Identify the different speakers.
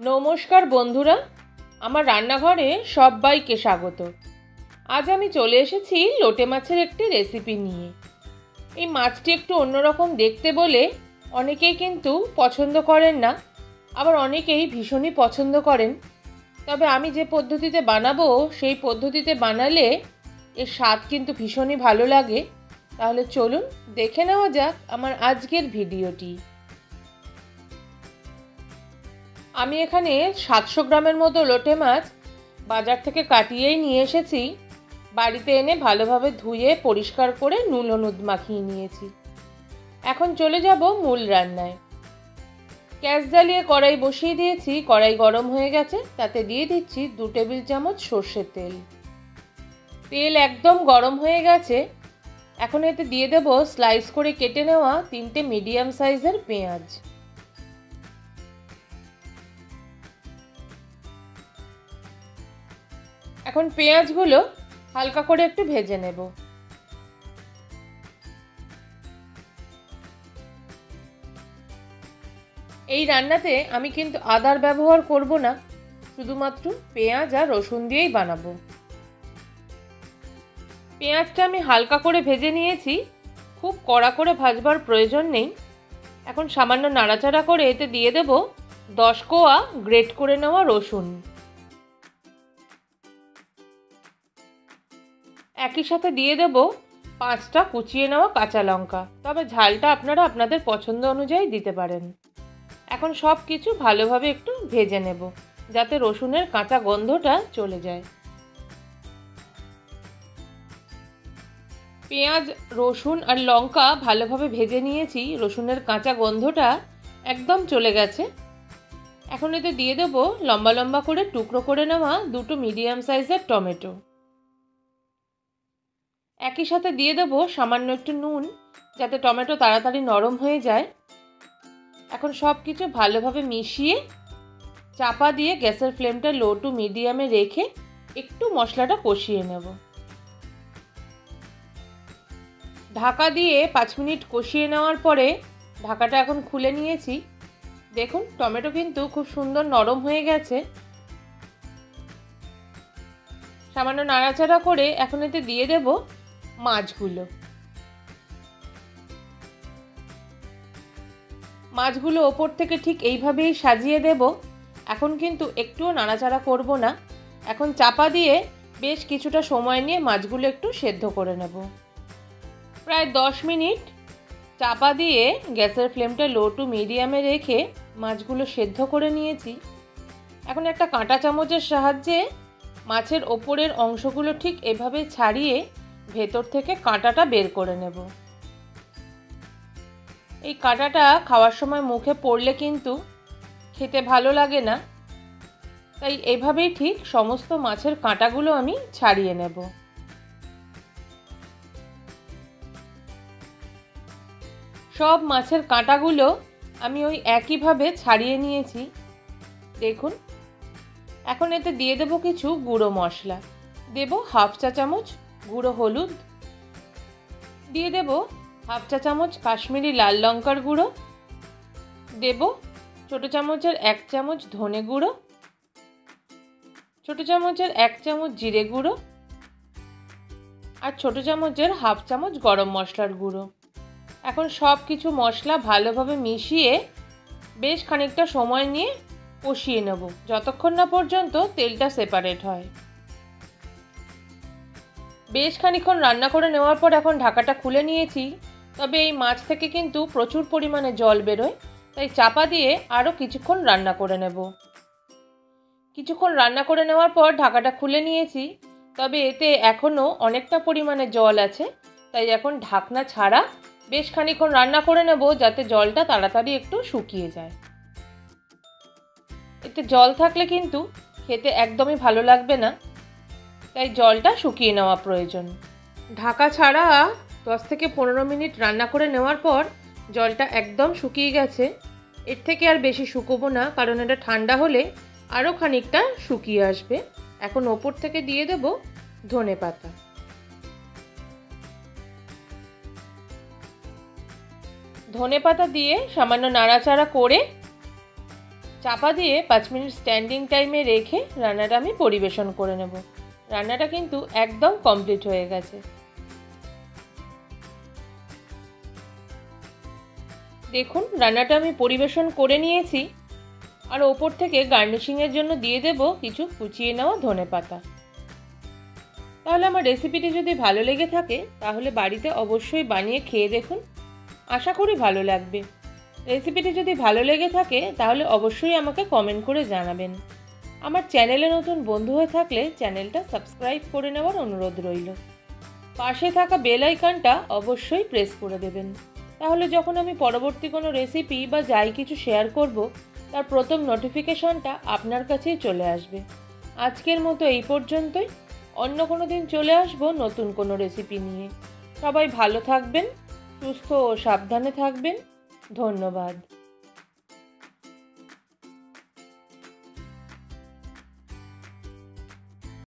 Speaker 1: নমস্কার বন্ধুরা, আমার রান্নাঘরে সবাইকে স্বাগত। আজ আমি চলে এসেছি লোটে মাছের একটি রেসিপি নিয়ে। এই মাছটি একটু অন্যরকম দেখতে বলে অনেকেই কিন্তু পছন্দ করেন না, আবার অনেকেই ভীষণই পছন্দ করেন। তবে আমি যে পদ্ধতিতে বানাবো সেই পদ্ধতিতে বানালে এর স্বাদ কিন্তু ভীষণই ভালো লাগে। তাহলে চলুন দেখে নেওয়া যাক আমার আজকের ভিডিওটি। আমি এখানে 700 গ্রামের মতো লোটে মাছ বাজার থেকে কাটিয়েই নিয়ে এসেছি। বাড়িতে এনে ভালোভাবে ধুয়ে পরিষ্কার করে নুন হলুদ মাখিয়ে নিয়েছি। এখন চলে যাব মূল রান্নায়। গ্যাস জ্বালিয়ে কড়াই বসিয়ে দিয়েছি। কড়াই গরম হয়ে গেছে, তাতে দিয়ে দিচ্ছি 2 টেবিল চামচ সর্ষের তেল। তেল একদম গরম হয়ে গেছে। এখন এতে দিয়ে দেব স্লাইস করে কেটে নেওয়া 3টে মিডিয়াম সাইজের পেঁয়াজ। এখন পেঁয়াজগুলো হালকা করে একটু ভেজে নেব। এই রান্নাতে আমি কিন্তু আদার ব্যবহার করব না, শুধুমাত্র পেঁয়াজ আর রসুন দিয়েই বানাবো। পেঁয়াজটা আমি হালকা করে ভেজে নিয়েছি, খুব কড়া করে ভাজবার প্রয়োজন নেই। এখন সামান্য নাড়াচাড়া করে এতে দিয়ে দেব 10 কোয়া গ্রেট করে নেওয়া রসুন। একই সাথে দিয়ে দেব 5টা কুচিয়ে নেওয়া কাঁচা লঙ্কা, তবে ঝালটা আপনারা আপনাদের পছন্দ অনুযায়ী দিতে পারেন। এখন সব কিছু ভালোভাবে একটু ভেজে নেব, যাতে রসুনের কাঁচা গন্ধটা চলে যায়। পেঁয়াজ, রসুন আর লঙ্কা ভালোভাবে ভেজে নিয়েছি, রসুনের কাঁচা গন্ধটা একদম চলে গেছে। এখন এতে দিয়ে দেব লম্বা লম্বা করে টুকরো করে নেওয়া 2টো মিডিয়াম সাইজের টমেটো। একই সাথে দিয়ে দেব সামান্য একটু নুন, যাতে টমেটো তাড়াতাড়ি নরম হয়ে যায়। এখন সব কিছু ভালোভাবে মিশিয়ে চাপা দিয়ে গ্যাসের ফ্লেমটা লো টু মিডিয়ামে রেখে একটু মশলাটা কষিয়ে নেব। ঢাকা দিয়ে 5 মিনিট কষিয়ে নেওয়ার পরে ঢাকাটা এখন খুলে নিয়েছি। দেখুন টমেটো কিন্তু খুব সুন্দর নরম হয়ে গেছে। সামান্য নাড়াচাড়া করে এখন এতে দিয়ে দেব মাছগুলো। মাছগুলো ওপর থেকে ঠিক এইভাবেই সাজিয়ে দেব। এখন কিন্তু একটুও নাড়াচাড়া করব না। এখন চাপা দিয়ে বেশ কিছুটা সময় নিয়ে মাছগুলো একটু সেদ্ধ করে নেব। প্রায় 10 মিনিট চাপা দিয়ে গ্যাসের ফ্লেমটা লো টু মিডিয়ামে রেখে মাছগুলো সেদ্ধ করে নিয়েছি। এখন একটা কাঁটা চামচের সাহায্যে মাছের ওপরের অংশগুলো ঠিক এভাবে ছাড়িয়ে ভেতর থেকে কাঁটাটা বের করে নেব। এই কাঁটাটা খাওয়ার সময় মুখে পড়লে কিন্তু খেতে ভালো লাগে না, তাই এভাবেই ঠিক সমস্ত মাছের কাঁটাগুলো আমি ছাড়িয়ে নেব। সব মাছের কাঁটাগুলো আমি ওই একইভাবে ছাড়িয়ে নিয়েছি। দেখুন এখন এতে দিয়ে দেব কিছু গুঁড়ো মশলা। দেব হাফ চা চামচ গুঁড়ো হলুদ, দিয়ে দেব হাফ চা চামচ কাশ্মীরি লাল লঙ্কার গুঁড়ো, দেব ছোটো চামচের 1 চামচ ধনে গুঁড়ো, ছোটো চামচের 1 চামচ জিরে গুঁড়ো আর ছোটো চামচের হাফ চামচ গরম মশলার গুঁড়ো। এখন সব কিছু মশলা ভালোভাবে মিশিয়ে বেশ খানিকটা সময় নিয়ে কষিয়ে নেব, যতক্ষণ না পর্যন্ত তেলটা সেপারেট হয়। বেশ খানিকক্ষণ রান্না করে নেওয়ার পর এখন ঢাকাটা খুলে নিয়েছি। তবে এই মাছ থেকে কিন্তু প্রচুর পরিমাণে জল বেরোয়, তাই চাপা দিয়ে আরও কিছুক্ষণ রান্না করে নেব। কিছুক্ষণ রান্না করে নেওয়ার পর ঢাকাটা খুলে নিয়েছি, তবে এতে এখনও অনেকটা পরিমাণে জল আছে, তাই এখন ঢাকনা ছাড়া বেশ খানিকক্ষণ রান্না করে নেব, যাতে জলটা তাড়াতাড়ি একটু শুকিয়ে যায়। এতে জল থাকলে কিন্তু খেতে একদমই ভালো লাগবে না, তাই জলটা শুকিয়ে নেওয়া প্রয়োজন। ঢাকা ছাড়া 10 থেকে 15 মিনিট রান্না করে নেওয়ার পর জলটা একদম শুকিয়ে গেছে। এর থেকে আর বেশি শুকোবো না, কারণ এটা ঠান্ডা হলে আরও খানিকটা শুকিয়ে আসবে। এখন ওপর থেকে দিয়ে দেব ধনে পাতা। ধনে পাতা দিয়ে সামান্য নাড়াচাড়া করে চাপা দিয়ে 5 মিনিট স্ট্যান্ডিং টাইমে রেখে রান্নাটা আমি পরিবেশন করে নেব। রান্নাটা কিন্তু একদম কমপ্লিট হয়ে গেছে। দেখুন রান্নাটা আমি পরিবেশন করে নিয়েছি। আর ওপর থেকে গার্নিশিংয়ের জন্য দিয়ে দেব কিছু কুচিয়ে নেওয়া ধনেপাতা। তাহলে আমার রেসিপিটি যদি ভালো লেগে থাকে তাহলে বাড়িতে অবশ্যই বানিয়ে খেয়ে দেখুন, আশা করি ভালো লাগবে। রেসিপিটি যদি ভালো লেগে থাকে তাহলে অবশ্যই আমাকে কমেন্ট করে জানাবেন। আমার চ্যানেলে নতুন বন্ধু হয়ে থাকলে চ্যানেলটা সাবস্ক্রাইব করে নেওয়ার অনুরোধ রইল। পাশে থাকা বেল আইকনটা অবশ্যই প্রেস করে দেবেন, তাহলে যখন আমি পরবর্তী কোনো রেসিপি বা যাই কিছু শেয়ার করব তার প্রথম নোটিফিকেশনটা আপনার কাছেই চলে আসবে। আজকের মতো এই পর্যন্তই। অন্য কোনো দিন চলে আসব নতুন কোনো রেসিপি নিয়ে। সবাই ভালো থাকবেন, সুস্থ ও সাবধানে থাকবেন। ধন্যবাদ।